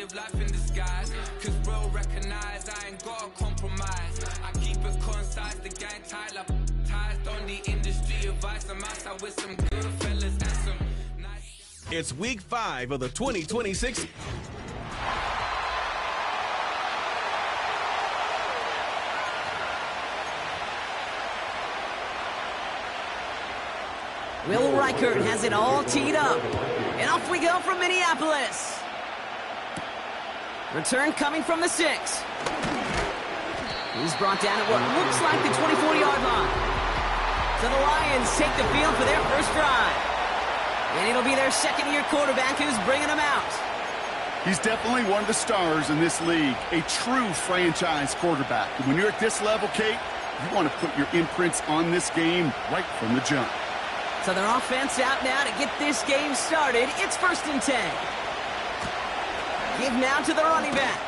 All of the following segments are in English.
live life in disguise. Cause bro, recognize I ain't gotta compromise. I keep it concise, the gang tight like ties. On the industry advice, I'm outside with some good fellas and some nice. It's week 5 of the 2026. Will Reichert has it all teed up. And off we go from Minneapolis. Return coming from the 6. He's brought down at what looks like the 24-yard line. So the Lions take the field for their first drive. And it'll be their second-year quarterback who's bringing them out. He's definitely one of the stars in this league, a true franchise quarterback. And when you're at this level, Kate, you want to put your imprints on this game right from the jump. So their offense out now to get this game started. It's 1st and 10. Give now to the running back.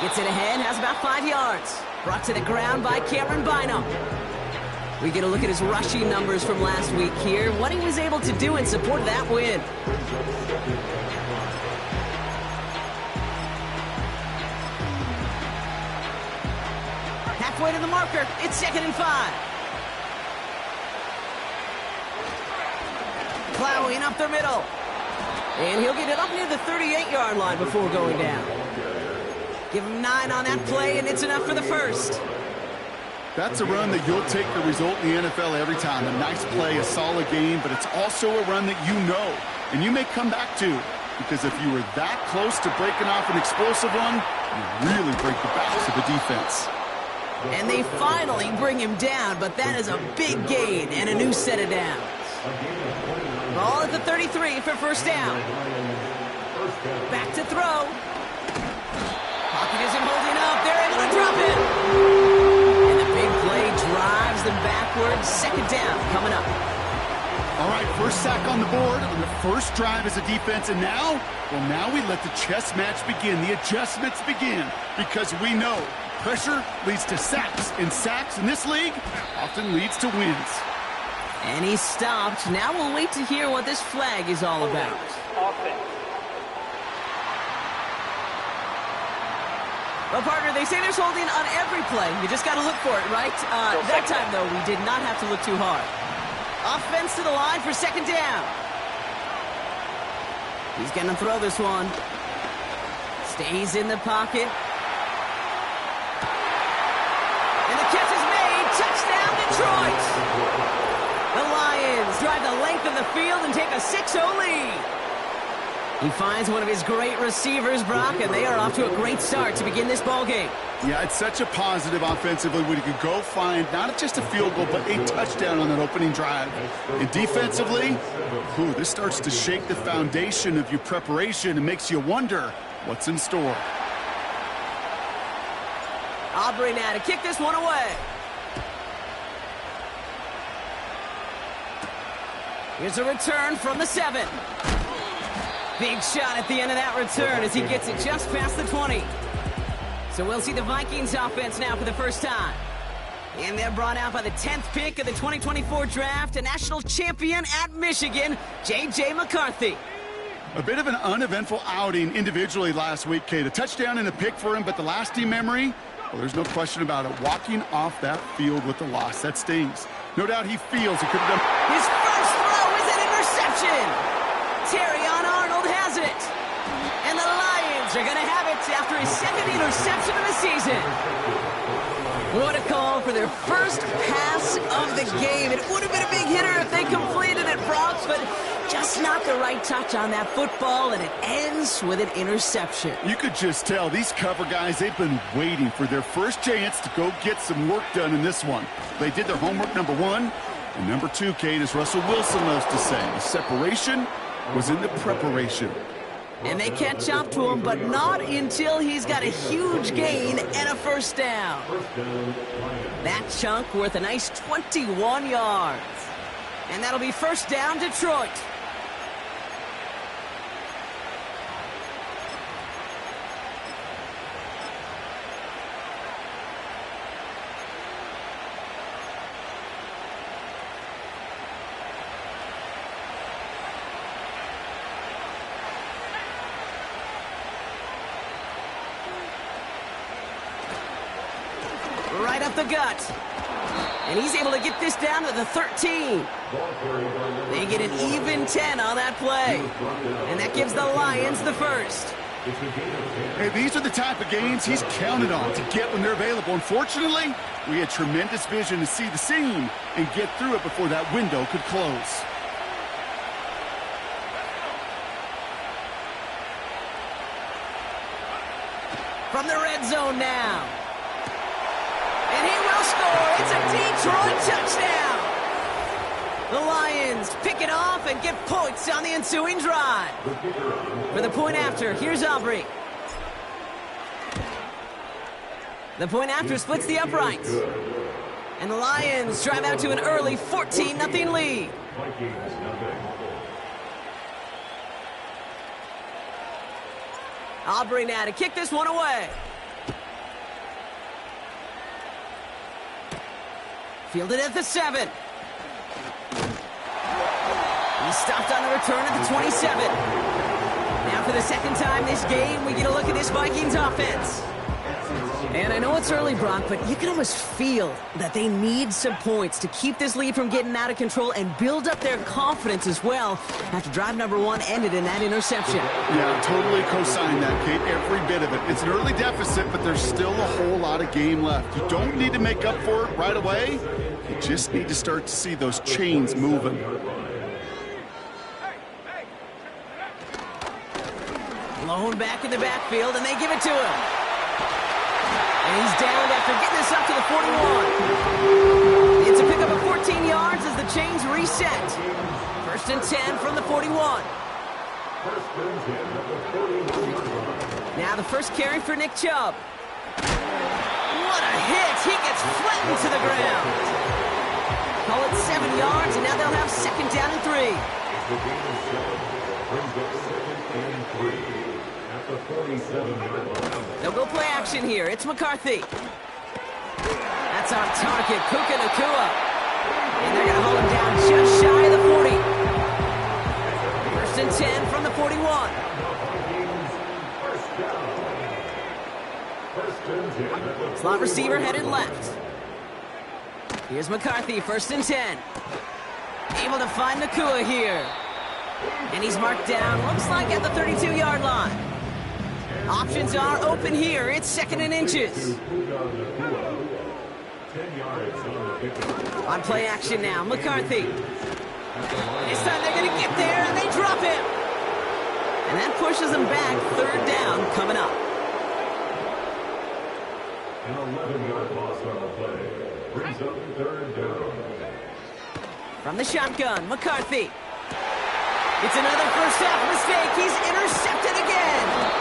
Gets it ahead, has about 5 yards. Brought to the ground by Cameron Bynum. We get a look at his rushing numbers from last week here. What he was able to do in support of that win. Halfway to the marker. It's 2nd and 5. Plowing up the middle. And he'll get it up near the 38-yard line before going down. Give him 9 on that play, and it's enough for the first. That's a run that you'll take the result in the NFL every time. A nice play, a solid game, but it's also a run that you know, and you may come back to. Because if you were that close to breaking off an explosive one, you really break the backs of the defense. And they finally bring him down, but that is a big gain and a new set of downs. Ball at the 33 for first down. Back to throw. Pocket isn't holding up. They're able to drop it. And the big play drives them backwards. 2nd down coming up. All right, first sack on the board on the first drive as a defense. And now, now we let the chess match begin. The adjustments begin. Because we know pressure leads to sacks. And sacks in this league often leads to wins. And he's stopped. Now we'll wait to hear what this flag is all about. Well, partner, they say there's holding on every play. You just got to look for it, right? That time, though, we did not have to look too hard. Offense to the line for 2nd down. He's going to throw this one. Stays in the pocket. And the catch is made. Touchdown, Detroit! The Lions drive the length of the field and take a 6-0 lead. He finds one of his great receivers, Brock, and they are off to a great start to begin this ball game. Yeah, it's such a positive offensively when you could go find not just a field goal, but a touchdown on that opening drive. And defensively, this starts to shake the foundation of your preparation and makes you wonder what's in store. Aubrey now to kick this one away. Here's a return from the 7. Big shot at the end of that return as he gets it just past the 20. So we'll see the Vikings offense now for the first time. And they're brought out by the 10th pick of the 2024 draft, a national champion at Michigan, J.J. McCarthy. A bit of an uneventful outing individually last week, Kate. A touchdown and a pick for him, but the lasting memory, well, there's no question about it. Walking off that field with the loss, that stings. No doubt he feels he could have done. His first throw is an interception. Terrion Arnold has it. And the Lions are going to have it after his 2nd interception of the season. What a call for their first pass of the game. It would have been a big hitter if they completed it, Bronx, but just not the right touch on that football, and it ends with an interception. You could just tell these cover guys, they've been waiting for their first chance to go get some work done in this one. They did their homework, number 1. And number 2, Kate, as Russell Wilson loves to say, the separation was in the preparation. And they catch up to him, but not until he's got a huge gain and a first down. That chunk worth a nice 21 yards. And that'll be first down, Detroit. right up the gut. And he's able to get this down to the 13. They get an even 10 on that play. And that gives the Lions the first. Hey, these are the type of games he's counted on to get when they're available. Unfortunately, we had tremendous vision to see the seam and get through it before that window could close. From the red zone now. And he will score. It's a Detroit touchdown. The Lions pick it off and get points on the ensuing drive. For the point after, here's Aubrey. The point after splits the uprights. And the Lions drive out to an early 14-0 lead. Aubrey now to kick this one away. Fielded at the 7. He stopped on the return at the 27. Now for the second time this game, we get a look at this Vikings offense. And I know it's early, Brock, but you can almost feel that they need some points to keep this lead from getting out of control and build up their confidence as well after drive number 1 ended in that interception. Yeah, totally co-sign that, Kate. Every bit of it. It's an early deficit, but there's still a whole lot of game left. You don't need to make up for it right away. You just need to start to see those chains moving. Blown back in the backfield, and they give it to him. And he's down after getting this up to the 41. It's a pickup of 14 yards as the chains reset. First and 10 from the 41. Now the first carry for Nick Chubb. What a hit! He gets flattened to the ground. Call it 7 yards, and now they'll have second down and 3. They'll go play action here. It's McCarthy. That's on target. Puka Nacua. And they're going to hold him down just shy of the 40. First and 10 from the 41. Slot receiver headed left. Here's McCarthy, first and 10. Able to find Nacua here. And he's marked down, looks like at the 32-yard line. Options are open here. It's second and inches. On play action now, McCarthy. This time they're going to get there, and they drop him. And that pushes them back. Third down coming up. An 11-yard loss on the play. Brings up third down. From the shotgun, McCarthy. It's another first half mistake. He's intercepted again.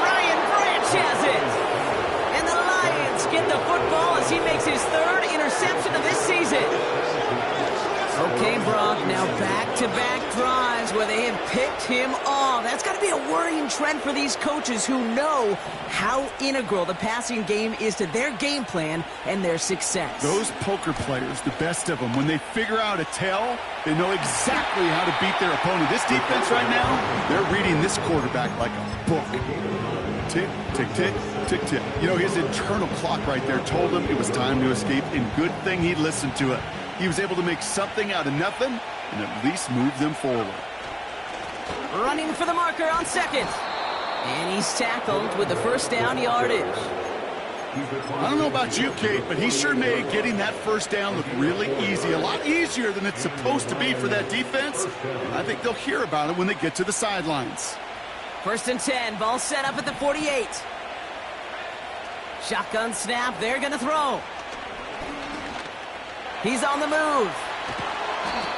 Brian Branch has it. And the Lions get the football as he makes his third interception of this season. Okay, Brock, now back-to-back drives where they have picked him off. That's got to be a worrying trend for these coaches who know how integral the passing game is to their game plan and their success. Those poker players, the best of them, when they figure out a tell, they know exactly how to beat their opponent. This defense right now, they're reading this quarterback like a book. Tick, tick, tick, tick, tick. You know, his internal clock right there told him it was time to escape, and good thing he listened to it. He was able to make something out of nothing and at least move them forward. Running for the marker on second. And he's tackled with the first down yardage. I don't know about you, Kate, but he sure made getting that first down look really easy. A lot easier than it's supposed to be for that defense. I think they'll hear about it when they get to the sidelines. First and 10. Ball set up at the 48. Shotgun snap. They're going to throw. He's on the move.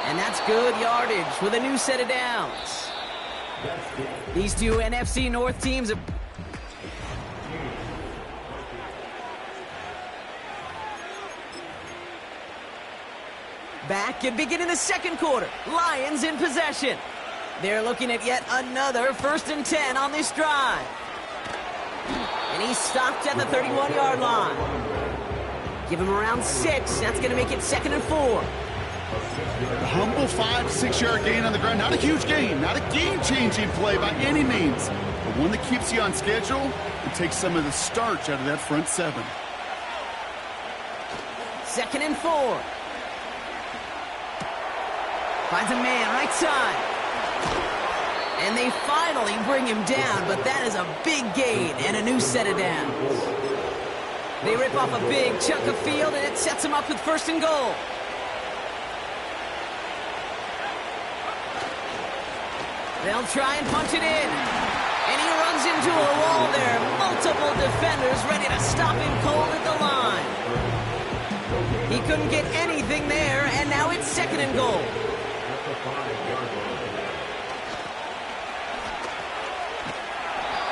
And that's good yardage with a new set of downs. These two NFC North teams are... back and beginning the second quarter. Lions in possession. They're looking at yet another first and 10 on this drive. And he's stopped at the 31-yard line. Give him around 6. That's going to make it second and 4. A humble 5-6-yard gain on the ground. Not a huge gain. Not a game-changing play by any means. But one that keeps you on schedule and takes some of the starch out of that front 7. 2nd and 4. Finds a man right side. And they finally bring him down, but that is a big gain and a new set of downs. They rip off a big chunk of field, and it sets them up with 1st and goal. They'll try and punch it in. And he runs into a wall there. Multiple defenders ready to stop him cold at the line. He couldn't get anything there, and now it's 2nd and goal.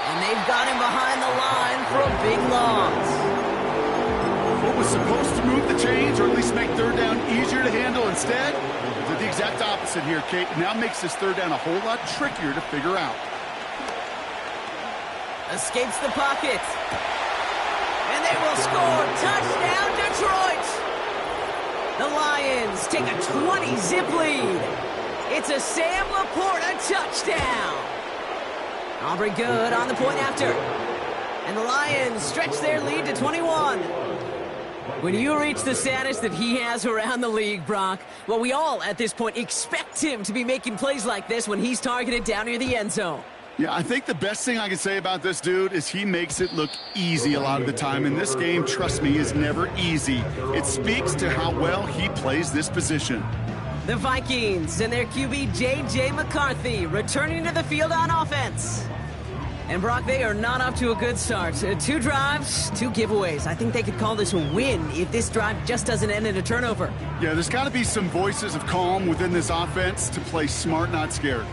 And they've got him behind the line for a big loss. What was supposed to move the chains, or at least make 3rd down easier to handle, instead did the exact opposite here, Kate. Now makes this 3rd down a whole lot trickier to figure out. Escapes the pocket. And they will score. Touchdown, Detroit! The Lions take a 20-zip lead. It's a Sam Laporta touchdown. Aubrey good on the point after. And the Lions stretch their lead to 21. When you reach the status that he has around the league, Brock, well, we all at this point expect him to be making plays like this when he's targeted down near the end zone. Yeah, I think the best thing I can say about this dude is he makes it look easy a lot of the time. And this game, trust me, is never easy. It speaks to how well he plays this position. The Vikings and their QB, J.J. McCarthy, returning to the field on offense. And, Brock, they are not off to a good start. 2 drives, 2 giveaways. I think they could call this a win if this drive just doesn't end in a turnover. Yeah, there's got to be some voices of calm within this offense to play smart, not scared.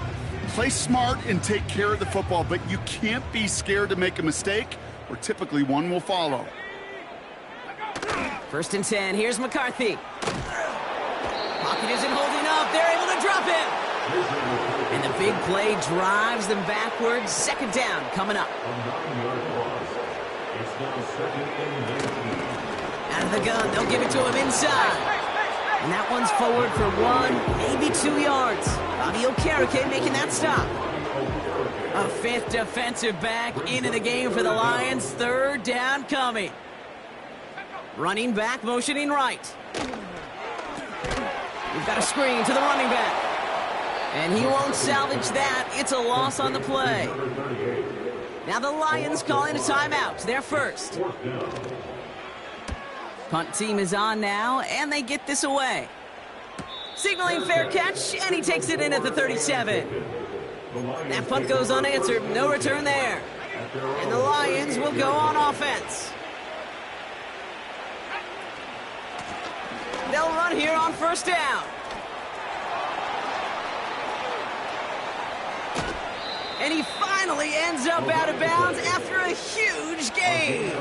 Play smart and take care of the football, but you can't be scared to make a mistake, or typically one will follow. 1st and 10. Here's McCarthy. Pocket isn't holding up. They're able to drop him. And the big play drives them backwards. 2nd down coming up. Out of the gun. They'll give it to him inside. And that one's forward for 1, maybe 2 yards. Bobby Okereke making that stop. A 5th defensive back into the game for the Lions. 3rd down coming. Running back, motioning right. We've got a screen to the running back. And he won't salvage that. It's a loss on the play. Now the Lions calling a timeout. Their first. Punt team is on now, and they get this away. Signaling fair catch, and he takes it in at the 37. That punt goes unanswered. No return there. And the Lions will go on offense. They'll run here on 1st down. And he finally ends up out of bounds after a huge gain.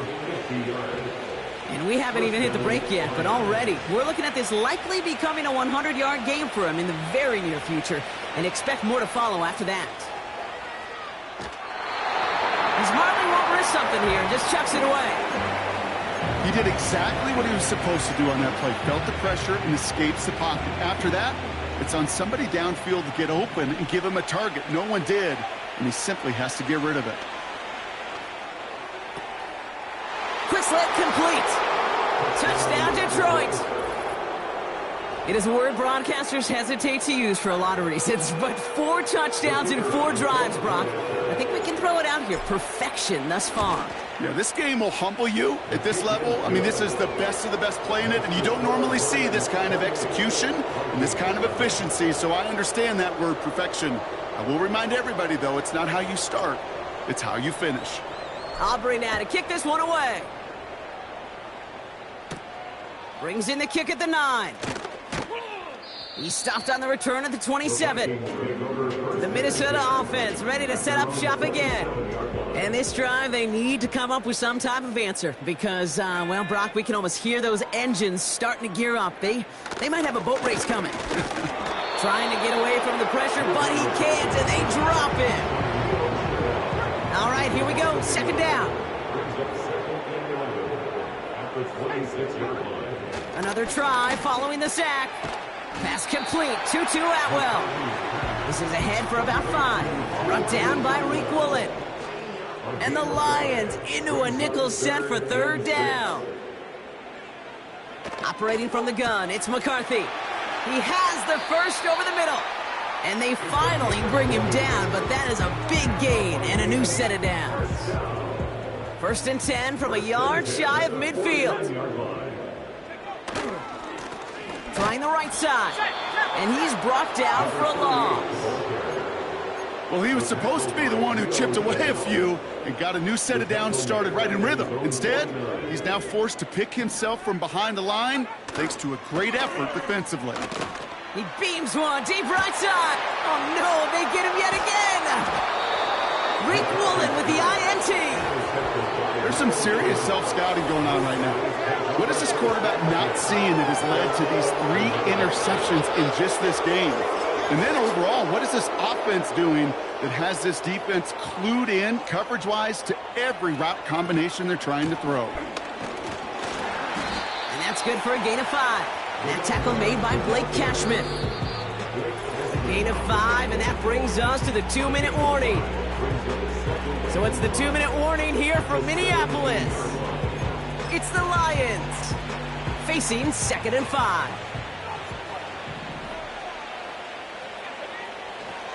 And we haven't even hit the break yet, but already we're looking at this likely becoming a 100-yard game for him in the very near future, and expect more to follow after that. He's hardly won't risk something here and just chucks it away. He did exactly what he was supposed to do on that play. Felt the pressure and escapes the pocket. After that, it's on somebody downfield to get open and give him a target. No one did, and he simply has to get rid of it. Quick slant complete. Touchdown, Detroit. It is a word broadcasters hesitate to use for a lot of reasons, but 4 touchdowns in 4 drives, Brock. I think we can throw it out here. Perfection thus far. Yeah, this game will humble you at this level. I mean, this is the best of the best playing it, and you don't normally see this kind of execution and this kind of efficiency, so I understand that word perfection. I will remind everybody, though, it's not how you start, it's how you finish. Aubrey now to kick this one away. Brings in the kick at the 9. He stopped on the return at the 27. The Minnesota offense ready to set up shop again. And this drive, they need to come up with some type of answer because, well, Brock, we can almost hear those engines starting to gear up. They might have a boat race coming. Trying to get away from the pressure, but he can't, and they drop him. All right, here we go. 2nd down. Another try following the sack. Pass complete. 2-2 Atwell. This is ahead for about 5. Brought down by Reek Woolen. And the Lions into a nickel set for 3rd down. Operating from the gun, it's McCarthy. He has the first over the middle. And they finally bring him down, but that is a big gain and a new set of downs. 1st and 10 from a yard shy of midfield. Trying the right side. And he's brought down for a loss. Well, he was supposed to be the one who chipped away a few and got a new set of downs started right in rhythm. Instead, he's now forced to pick himself from behind the line thanks to a great effort defensively. He beams one deep right side. Oh no, they get him yet again. Rick Woolen with the INT. There's some serious self-scouting going on right now. What is this quarterback not seeing that has led to these 3 interceptions in just this game? And then overall, what is this offense doing that has this defense clued in coverage-wise to every route combination they're trying to throw? And that's good for a gain of 5. That tackle made by Blake Cashman. A gain of 5, and that brings us to the 2-minute warning. So it's the 2-minute warning here from Minneapolis. It's the Lions facing 2nd and 5.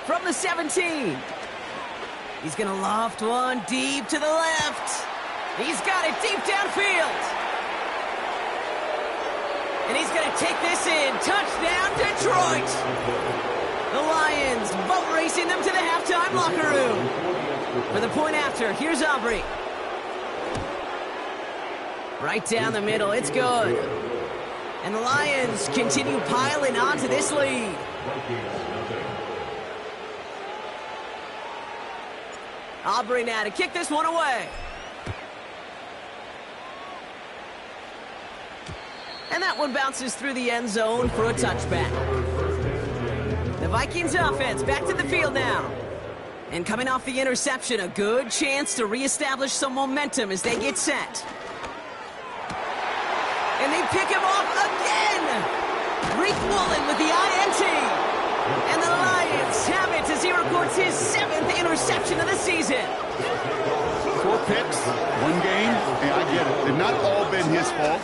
From the 17. He's going to loft one deep to the left. He's got it deep downfield. And he's going to take this in. Touchdown, Detroit. The Lions boat racing them to the halftime locker room. For the point after, here's Aubrey. Right down the middle, it's good. And the Lions continue piling onto this lead. Aubrey now to kick this one away. And that one bounces through the end zone for a touchback. The Vikings offense back to the field now. And coming off the interception, a good chance to reestablish some momentum as they get set. And they pick him off again! Rick Woolen with the INT. And the Lions have it as he records his 7th interception of the season. 4 picks, 1 game, and I get it. They've not all been his fault,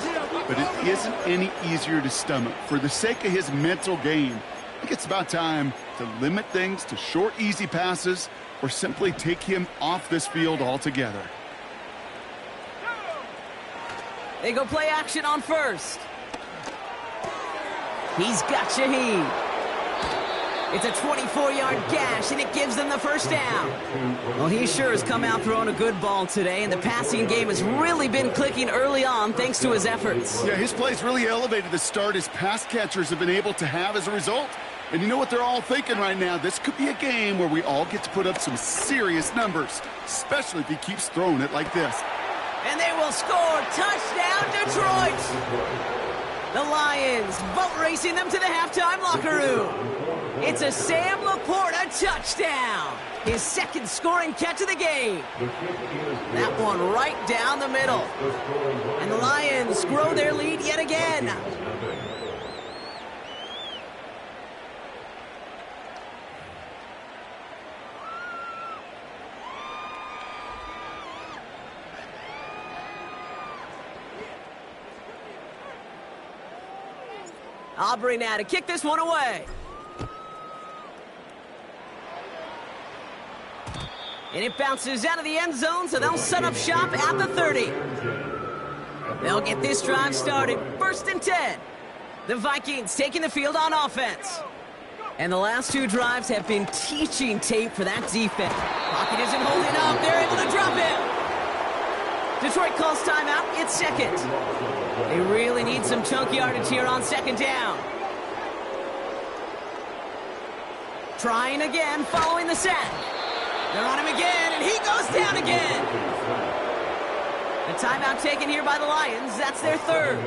but it isn't any easier to stomach. For the sake of his mental game, I think it's about time to limit things to short, easy passes or simply take him off this field altogether. They go play action on first. He's got Shaheed. It's a 24-yard gash, and it gives them the first down. Well, he sure has come out throwing a good ball today, and the passing game has really been clicking early on thanks to his efforts. Yeah, his play's really elevated the start his pass catchers have been able to have as a result. And you know what they're all thinking right now? This could be a game where we all get to put up some serious numbers, especially if he keeps throwing it like this. And they will score. Touchdown, Detroit! The Lions boat racing them to the halftime locker room. It's a Sam Laporta touchdown. His 2nd scoring catch of the game. That one right down the middle. And the Lions grow their lead yet again. Aubrey now to kick this one away. And it bounces out of the end zone, so they'll set up shop at the 30. They'll get this drive started. 1st and 10. The Vikings taking the field on offense. And the last 2 drives have been teaching tape for that defense. Pocket isn't holding up. They're able to drop it. Detroit calls timeout. It's 2nd. They really need some chunk yardage here on 2nd down. Trying again, following the sack. They're on him again, and he goes down again. The timeout taken here by the Lions. That's their 3rd.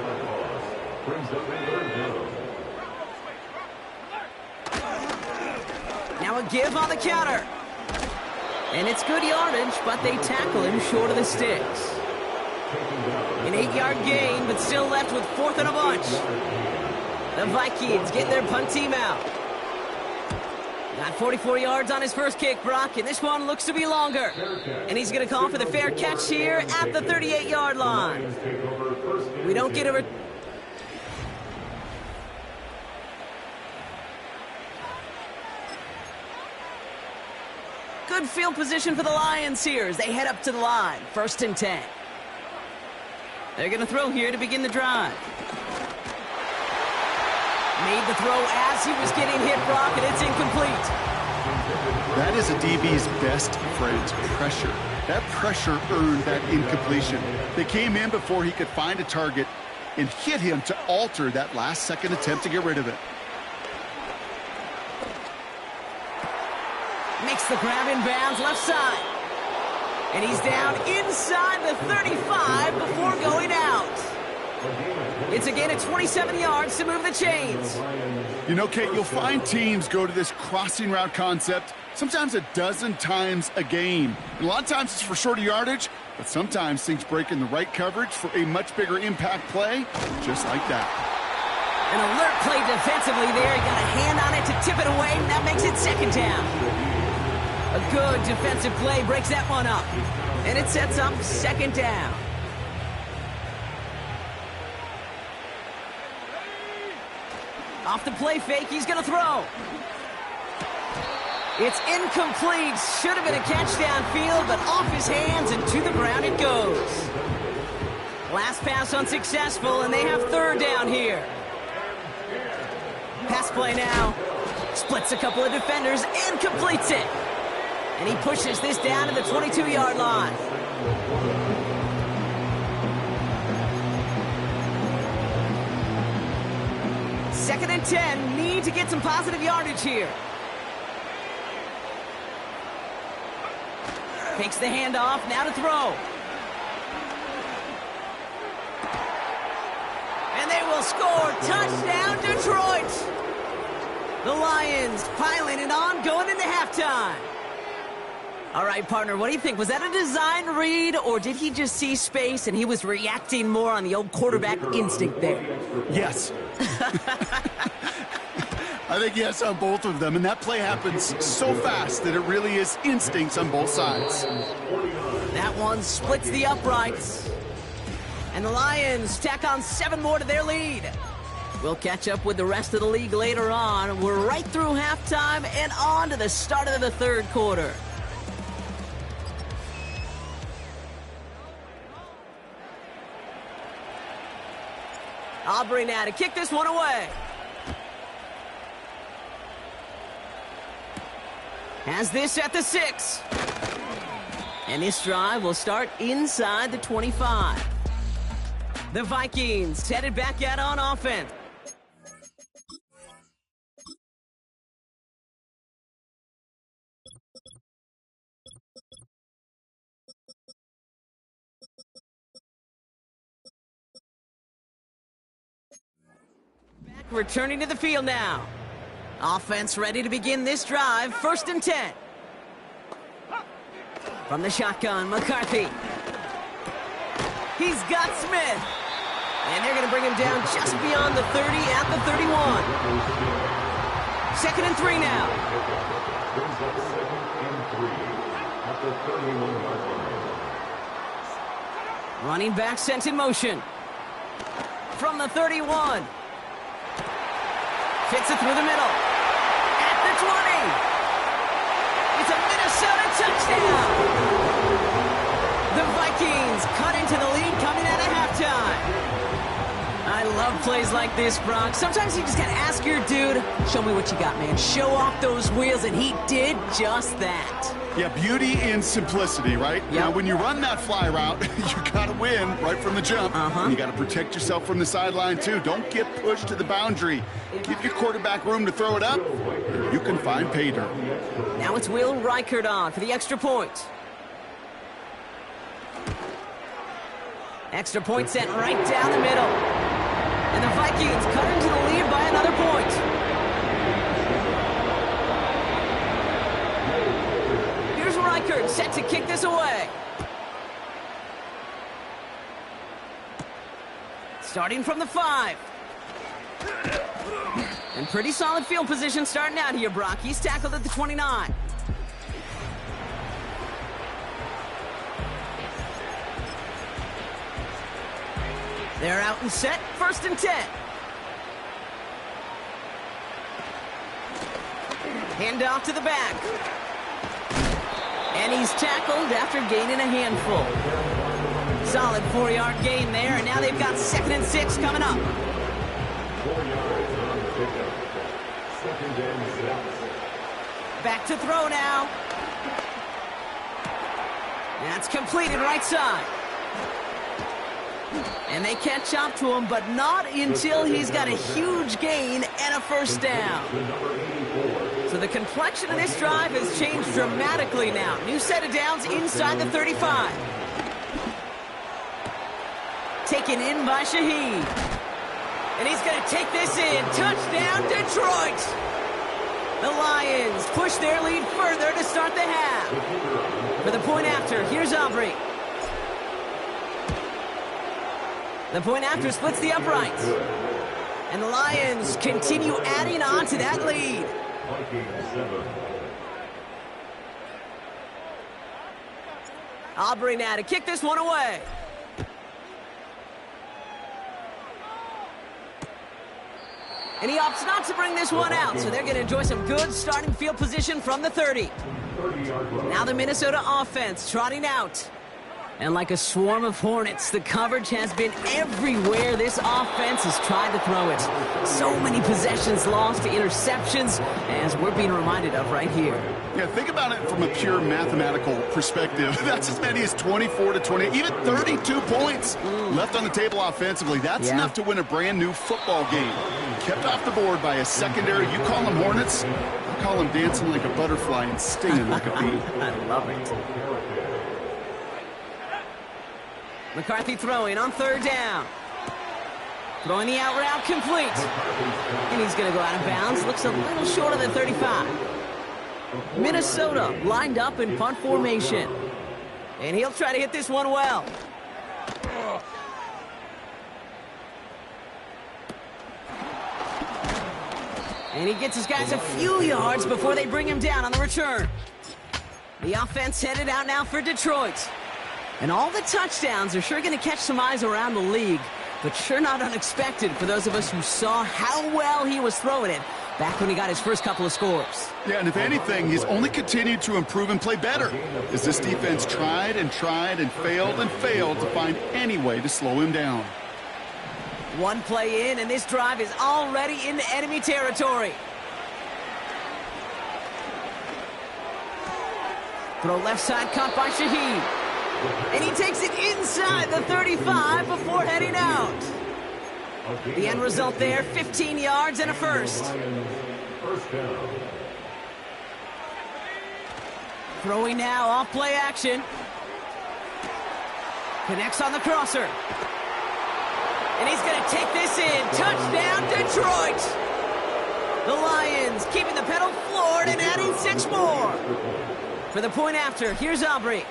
Now a give on the counter. And it's good yardage, but they tackle him short of the sticks. An 8-yard gain, but still left with 4th and a bunch. The Vikings get their punt team out. Got 44 yards on his first kick, Brock, and this one looks to be longer. And he's going to call for the fair catch here at the 38-yard line. We don't get a... Good field position for the Lions here as they head up to the line. 1st and 10. They're going to throw here to begin the drive. Made the throw as he was getting hit, Brock, and it's incomplete. That is a DB's best friend, pressure. That pressure earned that incompletion. They came in before he could find a target and hit him to alter that last-second attempt to get rid of it. Makes the grab in bounds left side. And he's down inside the 35 before going out. It's a gain of 27 yards to move the chains. You know, Kate, you'll find teams go to this crossing route concept sometimes a dozen times a game. And a lot of times it's for shorter yardage, but sometimes things break in the right coverage for a much bigger impact play, just like that. An alert play defensively there. He got a hand on it to tip it away, and that makes it 2nd down. A good defensive play breaks that one up. And it sets up 2nd down. Off the play fake, he's going to throw. It's incomplete. Should have been a catch downfield, but off his hands and to the ground it goes. Last pass unsuccessful, and they have 3rd down here. Pass play now. Splits a couple of defenders and completes it. And he pushes this down to the 22-yard line. Second and 10. Need to get some positive yardage here. Takes the handoff. Now to throw. And they will score. Touchdown, Detroit. The Lions piling it on going into halftime. All right, partner, what do you think? Was that a design read, or did he just see space and he was reacting more on the old quarterback instinct there? Yes. I think yes on both of them, and that play happens so fast that it really is instincts on both sides. That one splits the uprights. And the Lions tack on 7 more to their lead. We'll catch up with the rest of the league later on. We're right through halftime and on to the start of the 3rd quarter. Aubrey now to kick this one away. Has this at the 6. And this drive will start inside the 25. The Vikings headed back out on offense. Returning to the field now. Offense ready to begin this drive. 1st and 10. From the shotgun, McCarthy. He's got Smith. And they're going to bring him down just beyond the 30 at the 31. 2nd and 3 now. Brings up 2nd and 3 at the 31-yard line. Running back sent in motion. From the 31. Fits it through the middle. At the 20. It's a Minnesota touchdown. The Vikings cut into the lead coming out of halftime. I love plays like this, Brock. Sometimes you just got to ask your dude, show me what you got, man. Show off those wheels, and he did just that. Yeah, beauty in simplicity, right? Yep. Now, when you run that fly route, you got to win right from the jump. And you got to protect yourself from the sideline, too. Don't get pushed to the boundary. Give your quarterback room to throw it up. You can find pay dirt. Now it's Will Reichert on for the extra point. Extra point sent right down the middle. And the Vikings cut into the lead by another point. Here's Reichert set to kick this away. Starting from the 5. And pretty solid field position starting out here, Brock. He's tackled at the 29. They're out and set. 1st and 10. Hand off to the back. And he's tackled after gaining a handful. Solid 4-yard gain there, and now they've got 2nd and 6 coming up. 4 yards on the pickup. 2nd and 6. Back to throw now. That's completed right side. And they catch up to him, but not until he's got a huge gain and a first down. So the complexion of this drive has changed dramatically now. New set of downs inside the 35. Taken in by Shaheed. And he's going to take this in. Touchdown, Detroit! The Lions push their lead further to start the half. For the point after, here's Aubrey. The point after splits the uprights. And the Lions continue adding on to that lead. Aubrey now to kick this one away. And he opts not to bring this one out, so they're going to enjoy some good starting field position from the 30. Now the Minnesota offense trotting out. And like a swarm of hornets, the coverage has been everywhere this offense has tried to throw it. So many possessions lost to interceptions, as we're being reminded of right here. Yeah, think about it from a pure mathematical perspective. That's as many as 24 to 20, even 32 points left on the table offensively. That's enough to win a brand new football game. Kept off the board by a secondary. You call them hornets, I call them dancing like a butterfly and stinging like a bee. I love it. McCarthy throwing on 3rd down. Throwing the out route complete. And he's going to go out of bounds. Looks a little short of the 35. Minnesota lined up in punt formation. And he'll try to hit this one well. And he gets his guys a few yards before they bring him down on the return. The offense headed out now for Detroit. And all the touchdowns are sure going to catch some eyes around the league, but sure not unexpected for those of us who saw how well he was throwing it back when he got his first couple of scores. Yeah, and if anything, he's only continued to improve and play better as this defense tried and failed to find any way to slow him down. One play in, and this drive is already into enemy territory. Throw left side, caught by Shaheed. And he takes it inside the 35 before heading out. The end result there, 15 yards and a first. Throwing now, off play action. Connects on the crosser. And he's going to take this in. Touchdown, Detroit! The Lions keeping the pedal floored and adding 6 more. For the point after, here's Aubrey.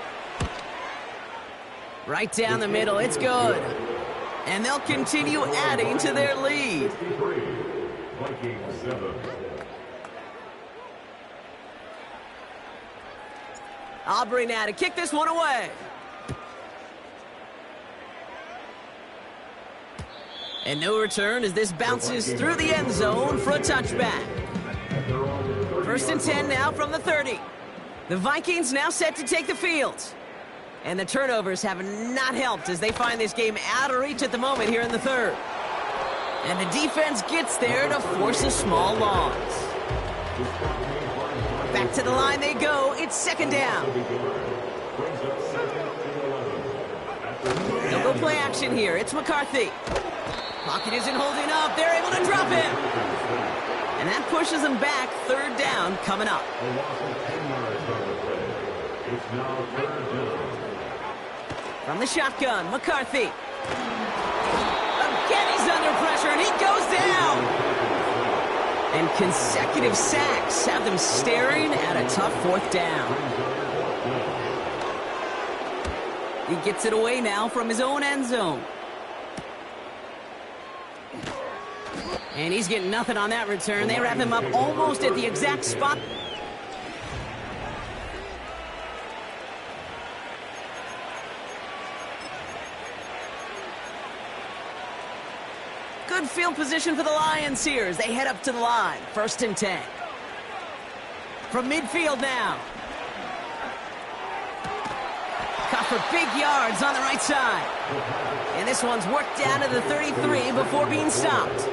Right down the middle, it's good. And they'll continue adding to their lead. Aubrey now to kick this one away. And no return as this bounces through the end zone for a touchback. 1st and 10 now from the 30. The Vikings now set to take the field. And the turnovers have not helped as they find this game out of reach at the moment here in the 3rd. And the defense gets there to force a small loss. Back to the line they go. It's 2nd down. They'll go play action here. It's McCarthy. Pocket isn't holding up. They're able to drop him. And that pushes them back. 3rd down coming up. It's now 3rd down. From the shotgun, McCarthy. Again, he's under pressure, and he goes down. And consecutive sacks have them staring at a tough 4th down. He gets it away now from his own end zone. And he's getting nothing on that return. They wrap him up almost at the exact spot. Good field position for the Lions here as they head up to the line. 1st and 10. From midfield now. for big yards on the right side. And this one's worked down to the 33 before being stopped.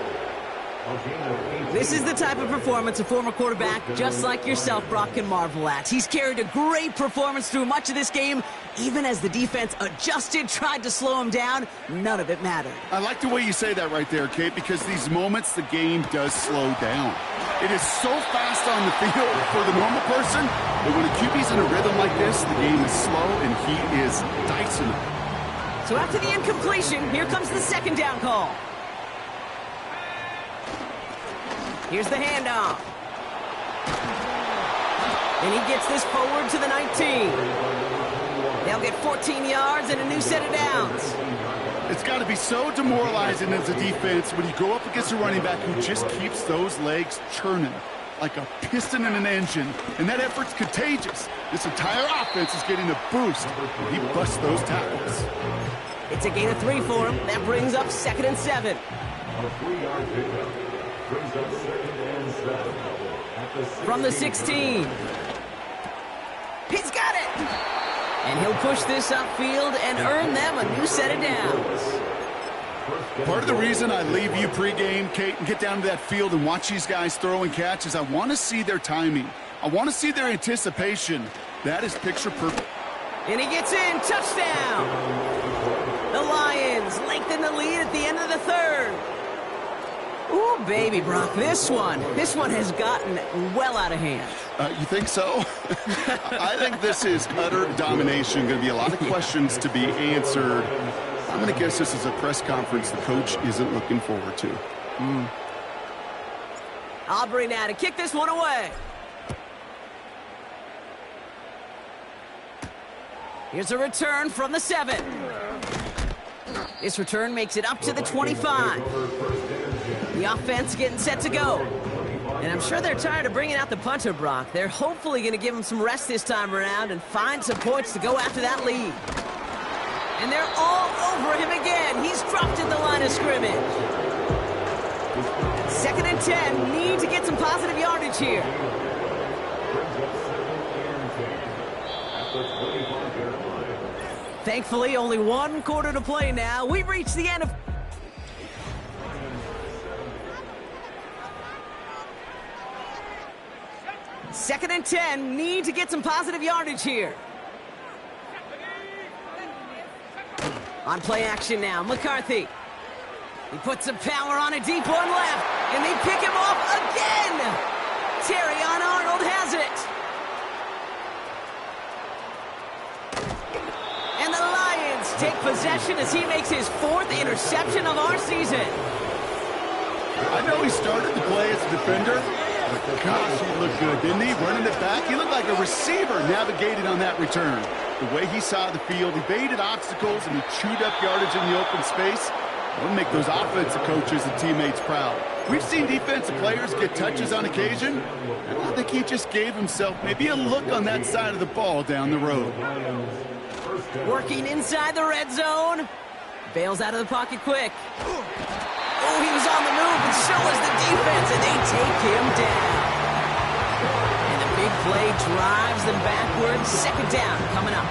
This is the type of performance a former quarterback just like yourself, Brock, can marvel at. He's carried a great performance through much of this game. Even as the defense adjusted, tried to slow him down, none of it mattered. I like the way you say that right there, Kate, because these moments the game does slow down. It is so fast on the field for the normal person, but when a QB's in a rhythm like this, the game is slow and he is dicing it. So after the incompletion, here comes the second down call. Here's the handoff. And he gets this forward to the 19. They'll get 14 yards and a new set of downs. It's got to be so demoralizing as a defense when you go up against a running back who just keeps those legs churning like a piston in an engine, and that effort's contagious. This entire offense is getting a boost when he busts those tackles. It's a gain of 3 for him. That brings up 2nd and 7. A 3-yard pickup brings up 2nd and 7 at the 16. From the 16. He's got it! And he'll push this upfield and earn them a new set of downs. Part of the reason I leave you pregame, Kate, and get down to that field and watch these guys throw and catch is I want to see their timing. I want to see their anticipation. That is picture perfect. And he gets in. Touchdown! The Lions lengthen the lead at the end of the 3rd. Ooh, baby, Brock, this one has gotten well out of hand. You think so? I think this is utter domination. Going to be a lot of questions to be answered. I'm going to guess this is a press conference the coach isn't looking forward to. Aubrey now to kick this one away. Here's a return from the 7. This return makes it up to the 25. The offense getting set to go. And I'm sure they're tired of bringing out the punter, Brock. They're hopefully going to give him some rest this time around and find some points to go after that lead. And they're all over him again. He's dropped at the line of scrimmage. 2nd and 10. Need to get some positive yardage here. Thankfully, only 1 quarter to play now. We've reached the end of... Second and 10, need to get some positive yardage here. On play action now, McCarthy. He puts some power on a deep one left, and they pick him off again. Terrion Arnold has it. And the Lions take possession as he makes his 4th interception of our season. I know he started the play as a defender. Gosh, he looked good, didn't he? Running it back, he looked like a receiver navigating on that return. The way he saw the field, he baited obstacles and he chewed up yardage in the open space. That'll make those offensive coaches and teammates proud. We've seen defensive players get touches on occasion, and I think he just gave himself maybe a look on that side of the ball down the road. Working inside the red zone. Bails out of the pocket quick. Oh, he was on the move, and so was the defense, and they take him down. And the big play drives them backwards. 2nd down coming up.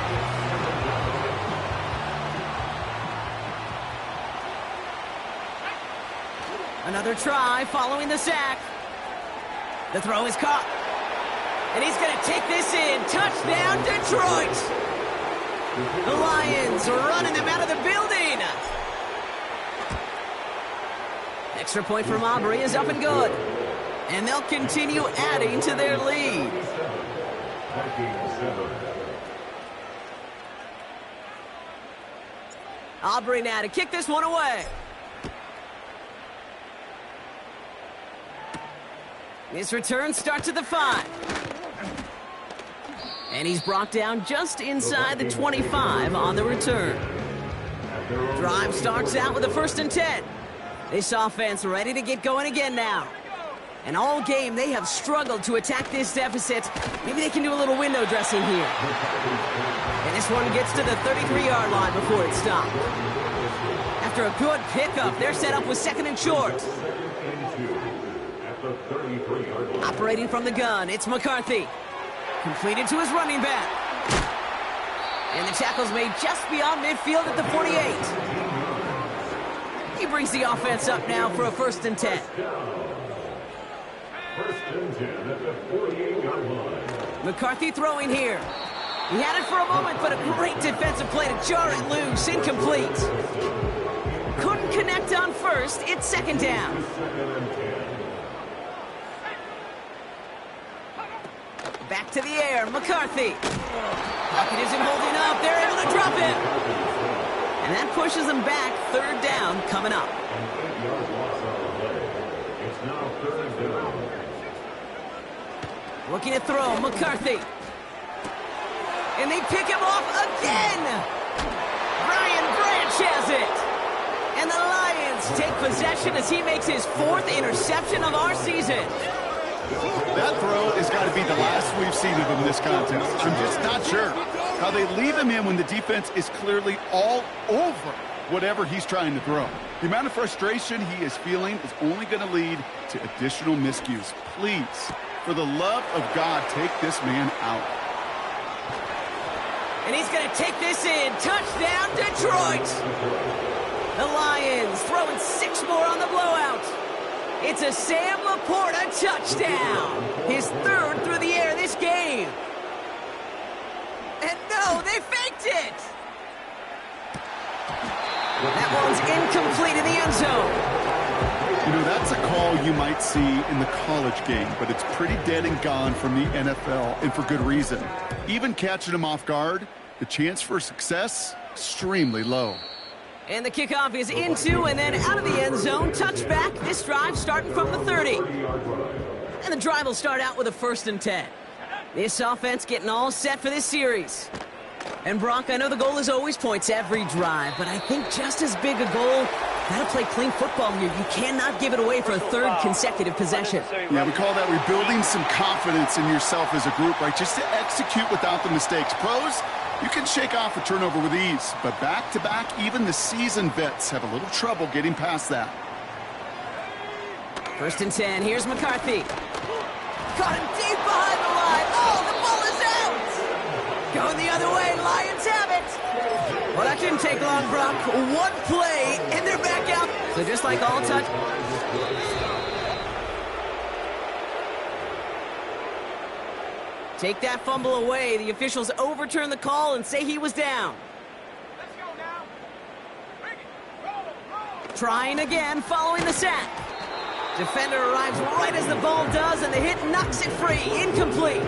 Another try following the sack. The throw is caught. And he's going to take this in. Touchdown, Detroit! The Lions are running them out of the building. Extra point from Aubrey is up and good. And they'll continue adding to their lead. Aubrey now to kick this one away. This return starts at the 5. And he's brought down just inside the 25 on the return. Drive starts out with a 1st and 10. This offense ready to get going again now. And all game, they have struggled to attack this deficit. Maybe they can do a little window dressing here. And this one gets to the 33-yard line before it's stopped. After a good pickup, they're set up with 2nd and short. Operating from the gun, it's McCarthy. Completed to his running back. And the tackle's made just beyond midfield at the 48. He brings the offense up now for a 1st and 10. 1st and 10 at the 48-yard line. McCarthy throwing here. He had it for a moment, but a great defensive play to jar it loose. Incomplete. Couldn't connect on 1st. It's 2nd down. 2nd and 10. Back to the air. McCarthy. Pocket isn't holding up. They're able to drop him. And that pushes them back. 3rd down coming up. An 8-yard loss on the play. It's now 3rd down. Looking to throw. McCarthy. And they pick him off again. Brian Branch has it. And the Lions take possession as he makes his 4th interception of our season. That throw has got to be the last we've seen of him this contest. I'm just not sure how they leave him in when the defense is clearly all over whatever he's trying to throw. The amount of frustration he is feeling is only going to lead to additional miscues. Please, for the love of God, take this man out. And he's going to take this in. Touchdown, Detroit. The Lions throwing 6 more on the blowout. It's a Sam Laporta touchdown. His 3rd through the air this game. And no, they faked it. That one's incomplete in the end zone. You know, that's a call you might see in the college game, but it's pretty dead and gone from the NFL, and for good reason. Even catching him off guard, the chance for success, extremely low. And the kickoff is into and then out of the end zone. Touchback. This drive starting from the 30. And the drive will start out with a 1st and 10. This offense getting all set for this series. And Brock, I know the goal is always points every drive, but I think just as big a goal, gotta play clean football here. You cannot give it away for a 3rd consecutive possession. Yeah, we call that rebuilding some confidence in yourself as a group, right? Just to execute without the mistakes. Pros, you can shake off a turnover with ease, but back-to-back, even the seasoned vets have a little trouble getting past that. 1st and 10. Here's McCarthy. Caught him deep behind the line. Oh, the ball is out. Going the other way. Lions have it. Well, that didn't take long, Brock. 1 play, and they're back out. So just like all touch. Take that fumble away. The officials overturn the call and say he was down. Let's go now. Bring it. Roll. Trying again, following the sack. Defender arrives right as the ball does, and the hit knocks it free. Incomplete.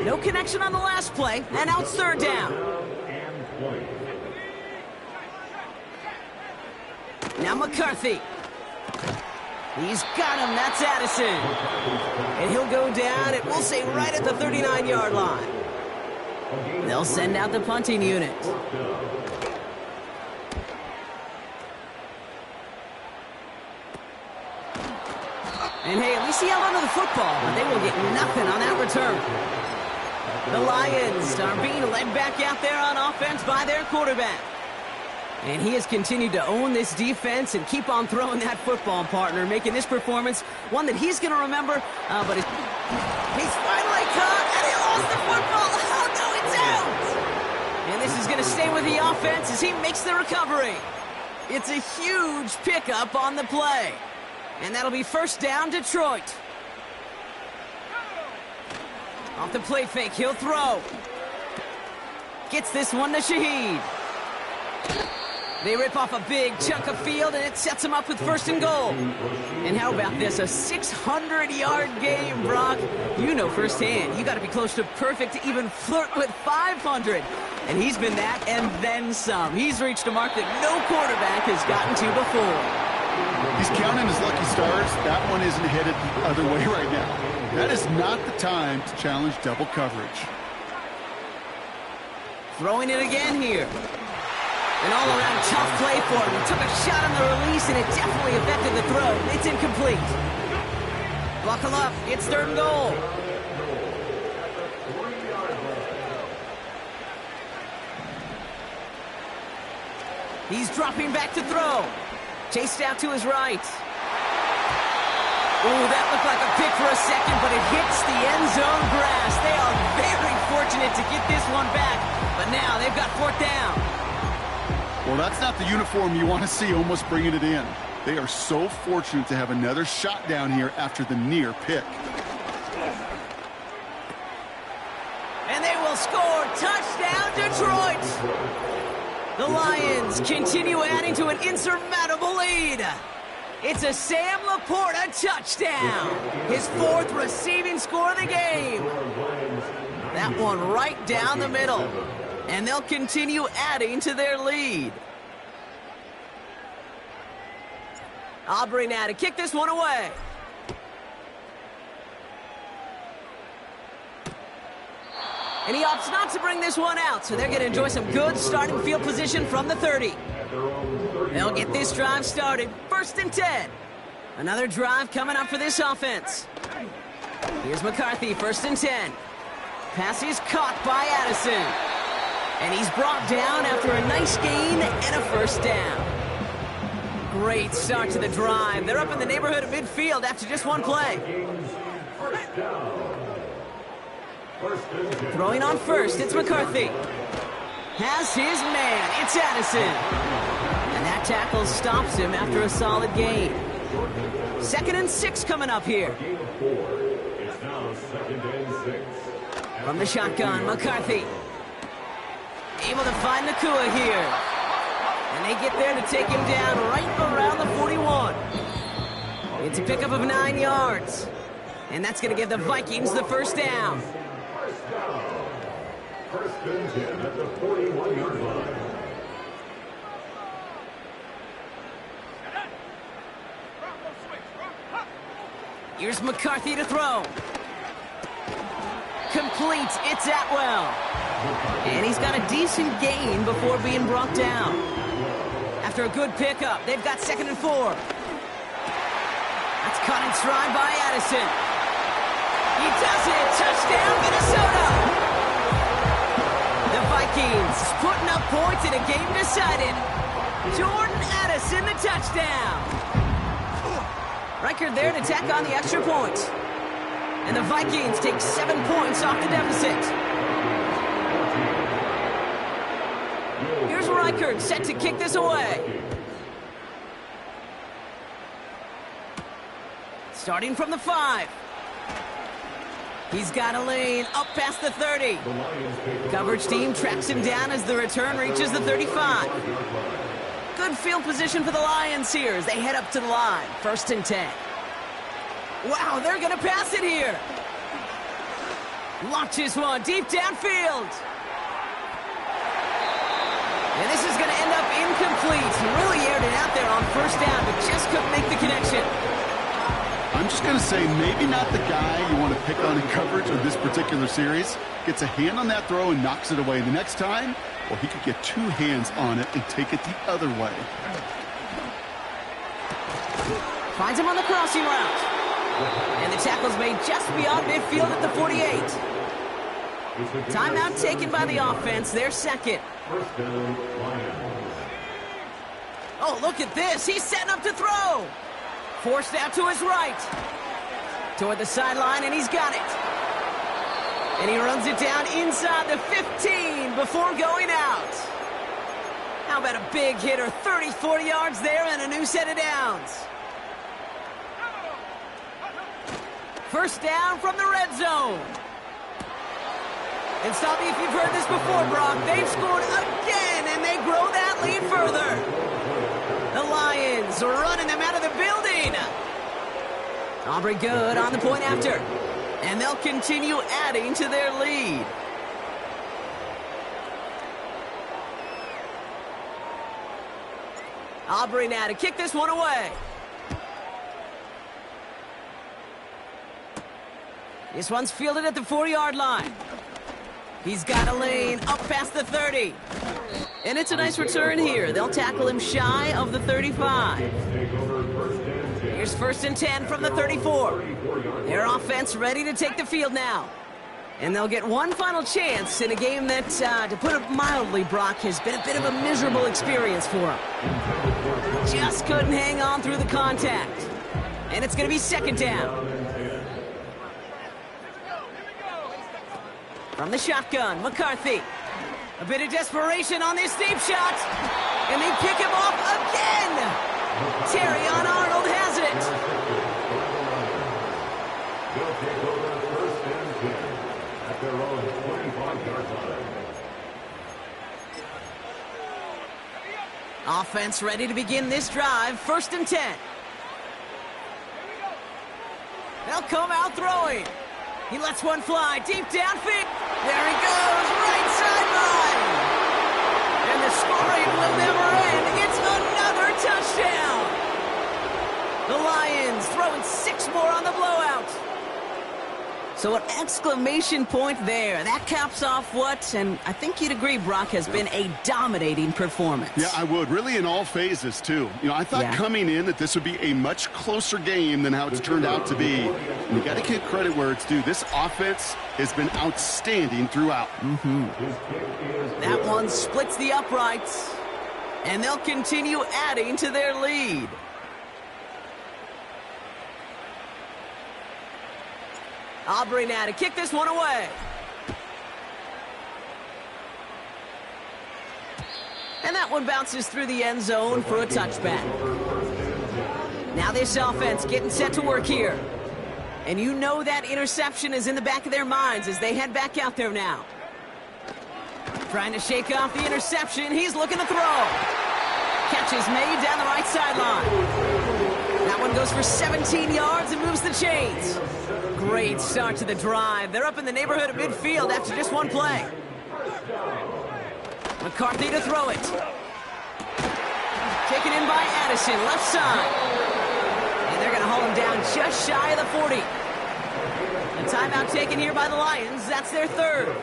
No connection on the last play, and now it's 3rd down. Now McCarthy. He's got him. That's Addison. And he'll go down, and we'll say right at the 39-yard line. They'll send out the punting unit. And hey, at least he held onto the football, but they will get nothing on that return. The Lions are being led back out there on offense by their quarterback. And he has continued to own this defense and keep on throwing that football, partner, making this performance one that he's going to remember. But he's finally caught, and he lost the football. Oh, no, it's out. And this is going to stay with the offense as he makes the recovery. It's a huge pickup on the play. And that'll be 1st down, Detroit. Off the play fake, he'll throw. Gets this one to Shaheed. They rip off a big chunk of field, and it sets them up with 1st and goal. And how about this? A 600-yard game, Brock. You know firsthand, you got to be close to perfect to even flirt with 500. And he's been that and then some. He's reached a mark that no quarterback has gotten to before. He's counting his lucky stars. That one isn't headed the other way right now. That is not the time to challenge double coverage. Throwing it again here. An all-around tough play for him. He took a shot on the release, and it definitely affected the throw. It's incomplete. Buckle up. It's 3rd and goal. He's dropping back to throw. Chased out to his right. Ooh, that looked like a pick for a second, but it hits the end zone grass. They are very fortunate to get this one back, but now they've got fourth down. Well, that's not the uniform you want to see almost bringing it in. They are so fortunate to have another shot down here after the near pick. And they will score. Touchdown, Detroit! The Lions continue adding to an insurmountable lead. It's a Sam Laporta touchdown. His fourth receiving score of the game. That one right down the middle. And they'll continue adding to their lead. Aubrey now to kick this one away. And he opts not to bring this one out, so they're going to enjoy some good starting field position from the 30. They'll get this drive started. 1st and 10. Another drive coming up for this offense. Here's McCarthy, 1st and 10. Pass is caught by Addison. And he's brought down after a nice gain and a 1st down. Great start to the drive. They're up in the neighborhood of midfield after just one play. Throwing on 1st, it's McCarthy. Has his man, it's Addison. And that tackle stops him after a solid gain. 2nd and 6 coming up here. It's now 2nd and 6. From the shotgun, McCarthy. Able to find Nakua here. And they get there to take him down right around the 41. It's a pickup of 9 yards. And that's going to give the Vikings the 1st down. 1st and 10 at the 41-yard line. Here's McCarthy to throw. Complete, it's Atwell. And he's got a decent gain before being brought down. After a good pickup, they've got 2nd and 4. That's caught in stride by Addison. He does it! Touchdown, Minnesota! The Vikings putting up points in a game decided. Jordan Addison, the touchdown. Reichard there to tack on the extra point. And the Vikings take 7 points off the deficit. Here's Reichard set to kick this away. Starting from the 5. He's got a lane up past the 30. Coverage team tracks him down as the return reaches the 35. Good field position for the Lions here as they head up to the line. 1st and 10. Wow, they're going to pass it here. Launches one deep downfield. And this is going to end up incomplete. He really aired it out there on 1st down, but just couldn't make the connection. I'm just going to say maybe not the guy you want to pick on in coverage of this particular series. Gets a hand on that throw and knocks it away. The next time, well, he could get 2 hands on it and take it the other way. Finds him on the crossing route. And the tackle's made just beyond midfield at the 48. Timeout taken by the offense. Their 2nd. 1st down, Lions. Oh, look at this. He's setting up to throw. Forced out to his right. Toward the sideline, and he's got it. And he runs it down inside the 15 before going out. How about a big hitter? 30, 40 yards there and a new set of downs. 1st down from the red zone. And stop me if you've heard this before, Brock. They've scored again, and they grow that lead further. The Lions are running them out of the building. Aubrey good on the point after. And they'll continue adding to their lead. Aubrey now to kick this one away. This one's fielded at the 4-yard line. He's got a lane up past the 30. And it's a nice return here. They'll tackle him shy of the 35. Here's 1st and 10 from the 34. Their offense ready to take the field now. And they'll get one final chance in a game that, to put it mildly, Brock, has been a bit of a miserable experience for them. Just couldn't hang on through the contact. And it's going to be 2nd down. From the shotgun, McCarthy. A bit of desperation on this deep shot. And they pick him off again. Terrion Arnold has it. They'll take over first and 10 at their own 25-yard line. Offense ready to begin this drive. 1st and 10. They'll come out throwing. He lets one fly deep downfield. There he goes, right sideline. And the scoring will never end. It's another touchdown. The Lions throwing 6 more on the blowout. So an exclamation point there. That caps off what, and I think you'd agree, Brock, has been a dominating performance. Yeah, I would. Really in all phases, too. You know, I thought coming in that this would be a much closer game than how it's turned out to be. And you got to give credit where it's due. This offense has been outstanding throughout. That one splits the uprights, and they'll continue adding to their lead. Aubrey now to kick this one away. And that one bounces through the end zone for a touchback. Now this offense getting set to work here. And you know that interception is in the back of their minds as they head back out there now. Trying to shake off the interception. He's looking to throw. Catch is made down the right sideline. That one goes for 17 yards and moves the chains. Great start to the drive. They're up in the neighborhood of midfield after just one play. McCarthy to throw it. Taken in by Addison, left side. And they're going to hold him down just shy of the 40. A timeout taken here by the Lions. That's their 3rd.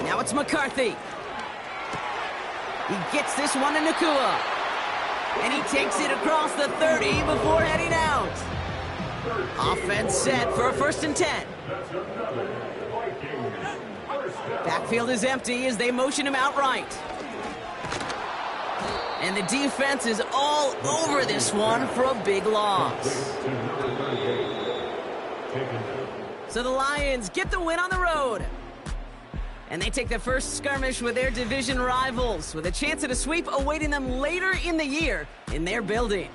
Now it's McCarthy. He gets this one to Nacua. And he takes it across the 30 before heading out. Offense set for a 1st and 10. Backfield is empty as they motion him out right. And the defense is all over this one for a big loss. So the Lions get the win on the road. And they take their first skirmish with their division rivals with a chance at a sweep awaiting them later in the year in their building.